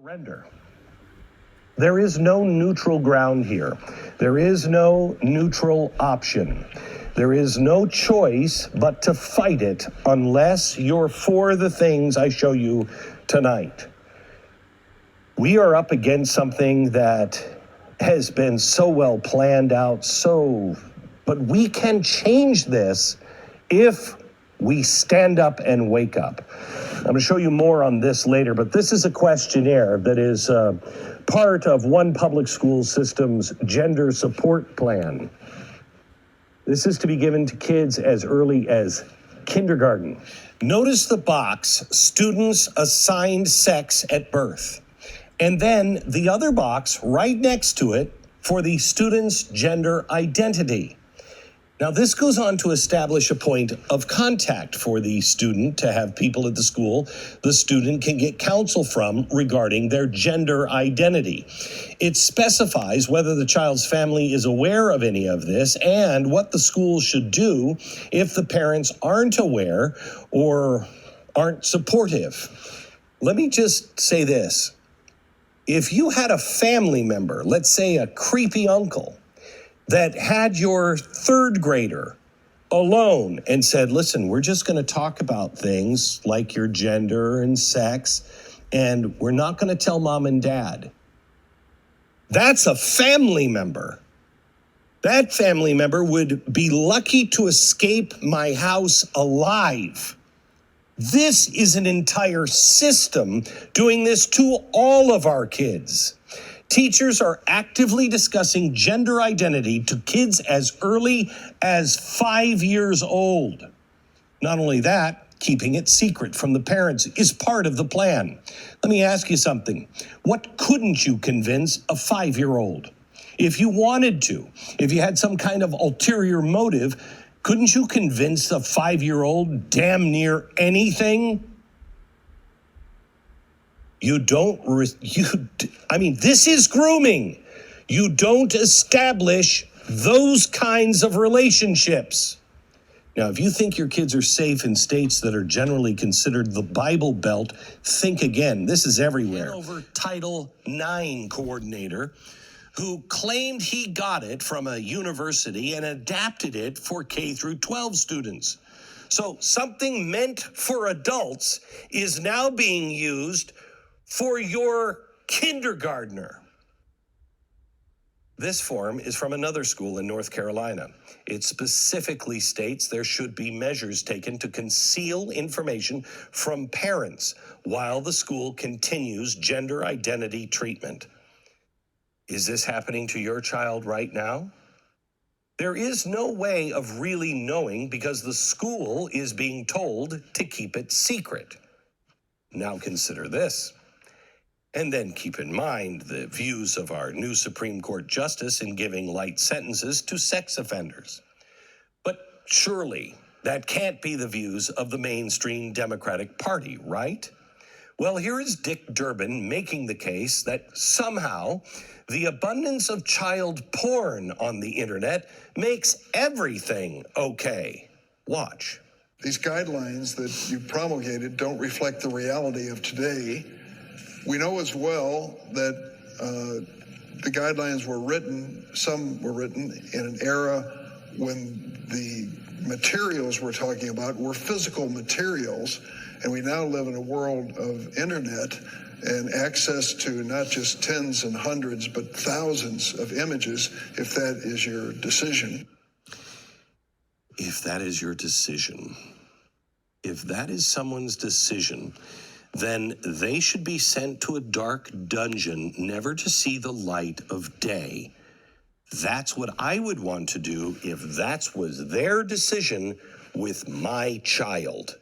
Surrender. There is no neutral ground here. There is no neutral option. There is no choice but to fight it unless you're for the things I show you tonight. We are up against something that has been so well planned out, but we can change this if we stand up and wake up. I'm going to show you more on this later, but this is a questionnaire that is part of one public school system's gender support plan. This is to be given to kids as early as kindergarten. Notice the box, students assigned sex at birth. And then the other box right next to it for the student's gender identity. Now, this goes on to establish a point of contact for the student to have people at the school the student can get counsel from regarding their gender identity. It specifies whether the child's family is aware of any of this and what the school should do if the parents aren't aware or aren't supportive. Let me just say this. If you had a family member, let's say a creepy uncle, that had your third grader alone and said, listen, we're just going to talk about things like your gender and sex, and we're not going to tell mom and dad. That's a family member. That family member would be lucky to escape my house alive. This is an entire system doing this to all of our kids. Teachers are actively discussing gender identity to kids as early as 5 years old. Not only that, keeping it secret from the parents is part of the plan. Let me ask you something. What couldn't you convince a 5-year-old? If you wanted to, if you had some kind of ulterior motive, couldn't you convince a 5-year-old damn near anything? This is grooming. You don't establish those kinds of relationships. Now, if you think your kids are safe in states that are generally considered the Bible Belt, think again. This is everywhere. Hanover Title IX coordinator who claimed he got it from a university and adapted it for K through 12 students. So something meant for adults is now being used for your kindergartner. This form is from another school in North Carolina. It specifically states there should be measures taken to conceal information from parents while the school continues gender identity treatment. Is this happening to your child right now? There is no way of really knowing because the school is being told to keep it secret. Now consider this. And then keep in mind the views of our new Supreme Court justice in giving light sentences to sex offenders. But surely that can't be the views of the mainstream Democratic Party, right? Well, here is Dick Durbin making the case that somehow the abundance of child porn on the internet makes everything okay. Watch. These guidelines that you promulgated don't reflect the reality of today. We know as well that the guidelines were written, some were written in an era when the materials we're talking about were physical materials, and we now live in a world of internet and access to not just tens and hundreds, but thousands of images, if that is your decision. If that is your decision, if that is someone's decision, then they should be sent to a dark dungeon, never to see the light of day. That's what I would want to do if that was their decision with my child.